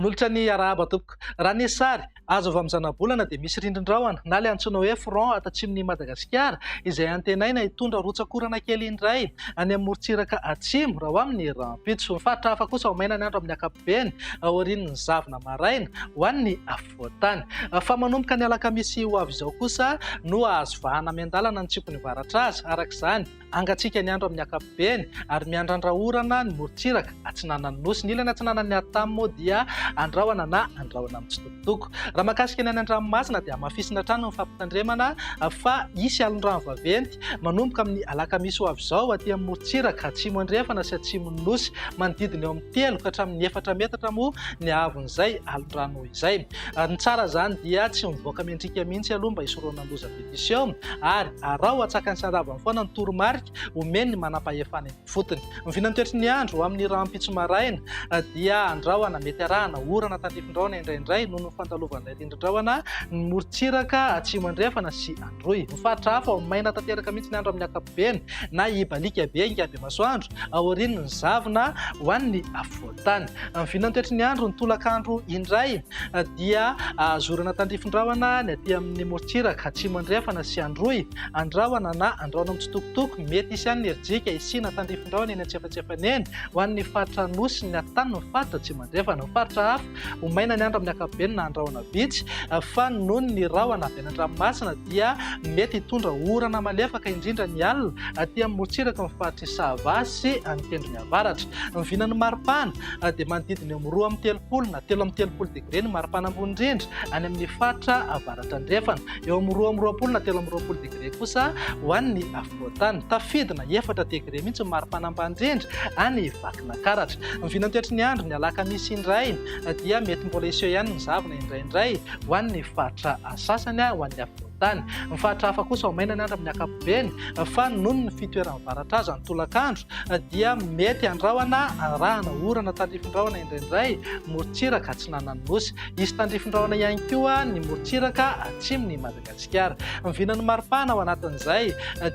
Nolotra ny arahaba tompoko. Raha ny sary azo avy amin'izana bolana dia misy rindrin-drahona na ilay antsoina hoe front ato atsimon'i Madagasikara izay antenaina hitondra rotsakorana kely indray any amin'ny morontsiraka atsimo raha ho amin'ny rahampitso. Ny faritra hafa kosa maina ny andro amin'ny ankapobeny aorian'ny zavona maraina ho an'ny afovoantany. Fa manomboka ny alakamisy ho avy izao kosa no azo vahana miandalana ny tsimpon'ny varatra azy. Araka izany angatsika ny andro amin'ny ankapobeny ary miandrandraorana ny morontsiraka atsinanan'ny nosy. Ny ilany atsinanan'ny atamo moa dia andrahoana na andrahoana mitsitokotoko. Raha mahakasika ny any an-dranomasina dia mafisina trano ny fampitandremana fa hisy alon-drano vaventy manomboka amin'ny alakamisy ho avy izao aty amin'ny morontsiraka atsimo andrefana sy atsimon'ny nosy manodidina eo amin'ny 3 ka hatramin'ny 4 metatra moa ny avon'izay alon-drano izay. Ny tsara zany dia tsy mivoaka mendrika mihitsy aloha mba hisoroana ny loza petition ary arao atsakany sandavany foana ny toromarika omeny ny manam-pahefana eny fotony. Ny vinantoetry ny andro amin'ny rahampitso maraina dia andrahoana mety arahana orana tandrifin-drahona indraindray noho ny fandalovana rindrin-drahona ny morontsiraka atsimo andrefana sy androy. Ny faritra hafa maina tanteraka mihitsy ny andro amin'ny ankapobeny na ibalika be ingaby masoandro aorian'ny zavona ho an'ny afovoantany. Ny vinantoetry ny andro ny tolakandro indray dia zorana tandrifin-drahona ny aty amin'ny morontsiraka atsimo andrefana sy androy andrahoana na andrahoana mitsitokotoko mety hisy any erijika isina tandrifin-drahona eny antsefatsefany eny ho an'ny faritra nosy ny atany ny faritra atsimo andrefana. Ny faritra hafa ho maina ny andro amin'ny ankapobeny na andrahoana vitsy fa noho ny rahona avy any an-dranomasina dia mety hitondra orana malefaka indrindra ny alina aty amin'ny morontsiraka ny faritra Sava sy ny tendrony avaratra. Ny vinan'ny maripana dia manodidina eo amin'ny 2 amby 30 na 3 amby 30 degré ny maripana ambony indrindra any amin'ny faritra avaratra andrefana. Eo amin'ny 2 amby 20 na 3 amby 20 degré kosa ho an'ny afovoantany. Tafidina 4 degré mihitsy ny maripana ambany indrindra any Vakinankaratra. Ny vinantoetry ny andro ny alakamisy indray dia mety mbola iseho ihany ny zavona indraindray ho an'ny faritra sasany ho an'ny afovoantany. Ny faritra hafa kosa maina ny andro amin'ny ankapobeny fa noho ny fitoeran'ny varatra azy ny tolakandro dia mety andrahoana arahana orana tandrifin-drahona indraindray morontsiraka atsinanan'ny nosy. Hisy tandrifin-drahona ihany koa ny morontsiraka atsimon'i Madagasikara. Ny vinan'ny maripana ao anatin'izay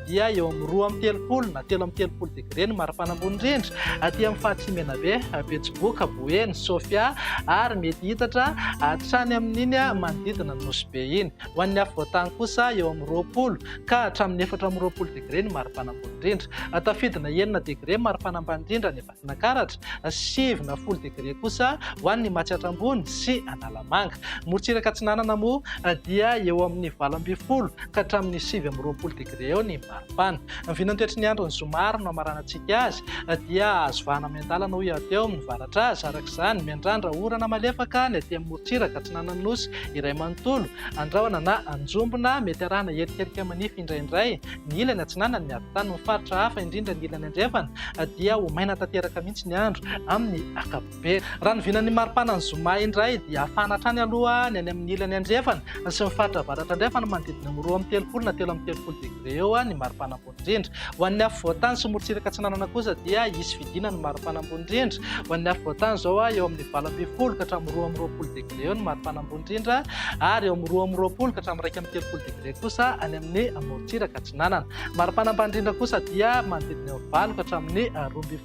dia eo amin'ny 2 amby 30 na 3 amby 30 degré ny maripana ambony indrindra aty amin'ny faritra Menabe, Betsiboka, Boeny, Sofia ary mety hitatra hatrany amin'iny manodidina ny nosy be iny. Ho an'ny afovoantany kosa eo amin'ny 20 ka hatramin'ny 4 amby 20 degré ny maripana ambony indrindra. Tafidina 9 degré maripana ambany indrindra ny Vakinankaratra, 7 degré kosa ho an'ny Matsiatrambony sy Analamanga. Morontsiraka atsinanana moa dia eo amin'ny 8 ka hatramin'ny 7 amby 20 degré eo ny maripana. Ny vinantoetry ny andro ny zoma no amaranantsika azy dia azo vahana miandalana ho eo amin'ny varatra azy. Araka izany miandrandra orana malefaka ny aty amin'ny morontsiraka atsinanan'ny nosy iray manontolo andrahoana na anjombona mety arahana herikerika manify indraindray ny ilany atsinanany ny avytany. Ny faritra hafa indrindra ny ilany andrefana dia ho maina tanteraka mihitsy ny andro amin'ny ankapobeny. Raha ny vinan'ny maripana ny zoma indray dia afana hatrany aloha ny any amin'ny ilany andrefana sy ny faritra avaratra andrefana manodidina amin'ny 2 amby 30 na 3 amby 30 degré eo ny maripana ambony indrindra. Ho an'ny afovoantany sy morontsiraka atsinanana kosa dia hisy vidina ny maripana ambony indrindra. Ho an'ny afovoantany zao eo amin'ny 8 ka hatramin'ny 2 amby 20 degré eo ny maripana ambony indrindra ary eo amin'ny 2 amby 20 ka hatramin'ny 1 amby 30 degré kosa any amin'ny morontsiraka atsinanana. Maripana ambany indrindra kosa dia manodidina eo 9 ka hatramin'ny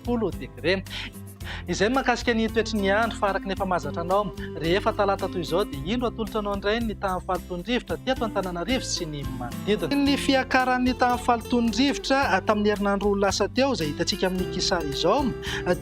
12 degré. Izay mahakasika ny toetry ny andro fa araka ny efa mahazatra anao rehefa talata toy izao dia indro atolotra anao indray ny tamin'ny falitondrivotra teto Antananarivo sy ny manodidina. Ny fiakaran'ny tamin'ny falitondrivotra tamin'ny herinandro lasa teo izay hitantsika amin'ny kisary izao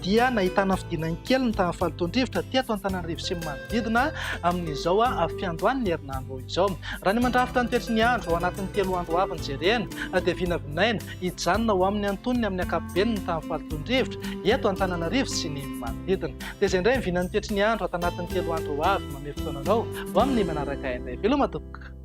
dia nahitana fidinany kely ny tamin'ny falitondrivotra teto Antananarivo sy ny manodidina amin'izao fiandohan'ny herinandro izao. Raha ny mandrafitra ny toetry ny andro ao anatin'ny 3 andro avy jerena dia vinavinaina hijanona ho amin'ny antonony amin'ny ankapobeny ny tamin'ny falitondrivotra eto Antananarivo sy ny manodidina. Dia izay indray ny vinan'ny toetry ny andro ato anatin'ny 3 andro avy manome fotoana anao ho amin'ny manaraka indray. Veloma tompoko.